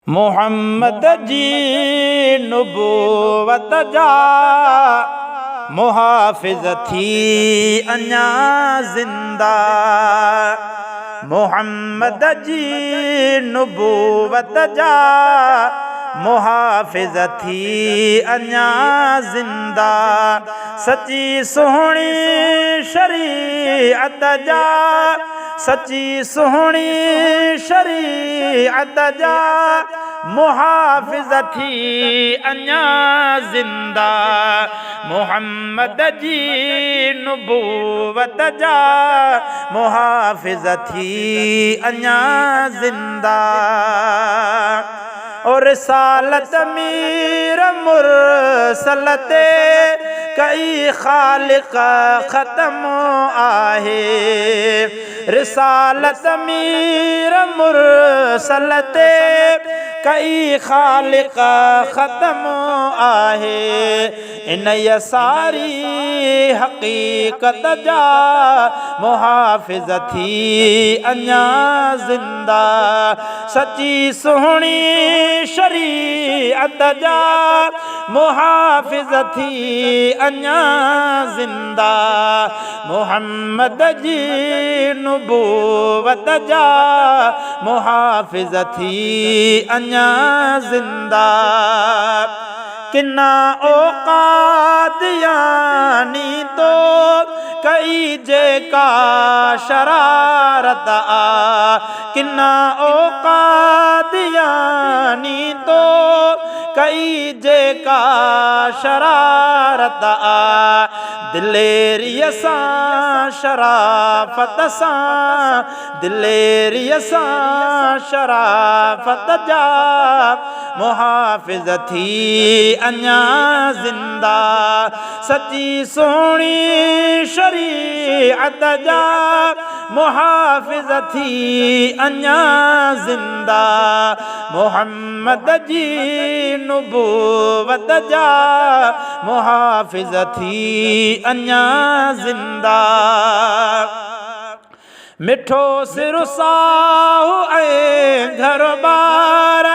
मोहम्मद जी नुबूवत जा मुहाफ़िज़ थी अञा ज़िंदा। मोहम्मद जी नुबूवत जा मुहाफ़िज़ थी अञा ज़िंदा। सची सुहिणी शरीअत जा सची सुहिणी शरीअत जा मुहाफ़िज़ थी अञा ज़िंदा। मोहम्मद जी नुबूवत जा मुहाफ़िज़ थी अञा ज़िंदा। और रिसालत मीर मुरसल ते कई ख़ालिक़ ख़त्म आहे। रिसालत मीर मुरसल ते कई ख़ालिक़ ख़त्म आहे। इन सारी हक़ीक़त जा मुहाफ़िज़ थी अञा ज़िंदा। सची सुहिणी शरीअत जा मुहाफ़िज़ थी अञा ज़िंदा। मोहम्मद जी नुबूवत जा मुहाफ़िज़ थी अञा ज़िंदा। किन्ना औक़ात यानी तो कई जेका शरारत आ। किन्ना औक़ात यानी तो कई जेका शरारत आ। दिलेरीअ सां शराफ़त सां दिलेरीअ सां शराफ़त जा मुहाफ़िज़ थी अञा ज़िंदा। सची सुहिणी शरीअत जा मुहाफ़िज़ थी अञा ज़िंदा। मोहम्मद जी नुबूवत जा मुहाफ़िज़ थी अञा ज़िंदा। मिठो सिर साहु ऐं घर बार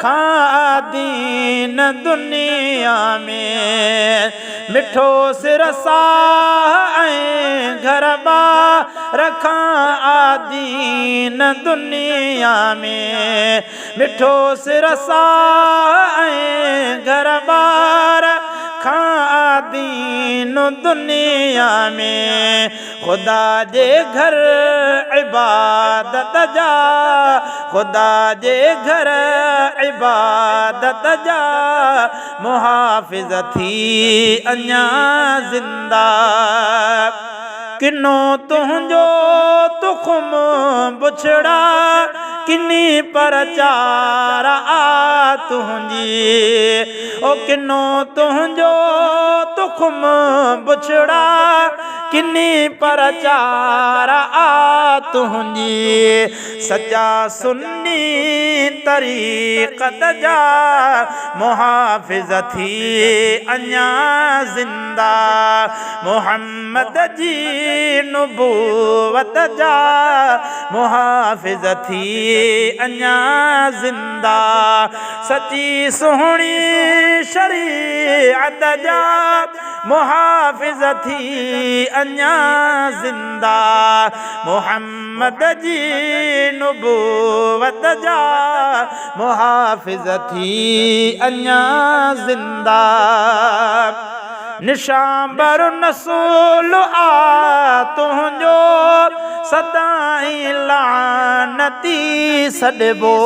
खां दीन दुनिया में। मिठो सिर साह ऐं घर बार खां आदीन दुनिया में। मिठो सिर साह ऐं घर बार खां आदीन दुनिया में। खुदा जे घर इबादत जा खुदा जे घर इबादत जा मुहाफ़िज़ थी अञा ज़िंदा। किनो तुंहिंजो तुख़ुम बुछड़ा किनी परचार आ तुंहिंजी। ओ किनो तुंहिंजो तुख़ुम बुछड़ा किनी परचार आ तुंहिंजी। सचा सुन्नी तरीक़त जा मुहाफ़िज़ थी अञा ज़िंदा। मोहम्मद जी नुबूवत जा मुहाफ़िज़ थी अञा ज़िंदा। सची सुहिणी शरीअत जा मुहाफ़िज़ थी अञा ज़िंदा। मोहम्मद जी नुबूवत जा मुहाफ़िज़ थी अञा ज़िंदा। निशान बर नसूल आ तुंहिंजो सदाईं लानती सॾिबो।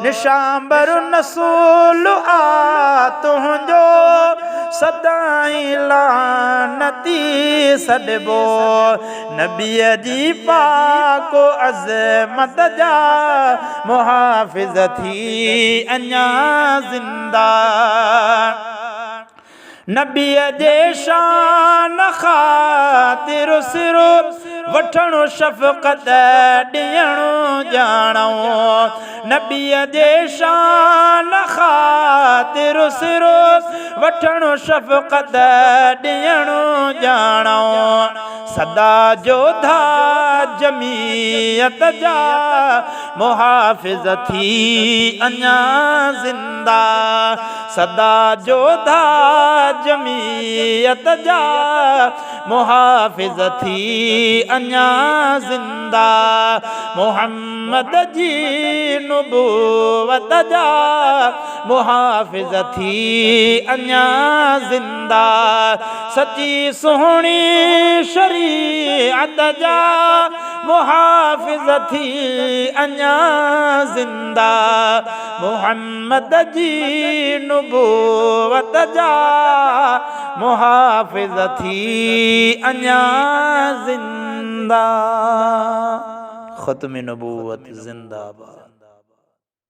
निशान बर नसूल आ तुंहिंजो सदाईं लानती सॾिबो। नबीअ जी पाक अज़मत जा मुहाफ़िज़ थी अञा ज़िंदा। नबीअ जे शान ख़ातिर सिर वठणु शफ़क़त ॾियणु ॼाणो। नबीअ जे शान ख़ातिर सिर वठणु शफ़क़त ॾियणु ॼाणो। सदा जोधा जमीयत जा मुहाफ़िज़ थी अञा ज़िंदा सदा जोधा जमीयत जा मुहाफ़िज़ थी अञा ज़िंदा मुहम्मद जी नुबुवत जा मुहाफ़िज़ थी अञा ज़िंदा सची सुहिणी शरीअत जा मुहाफ़िज़ थी अञा ज़िंदा मुहम्मद जी नुबुवत जा मुहाफ़िज़ थी अञा ज़िंदा ख़त्म नबूवत ज़िंदाबाद।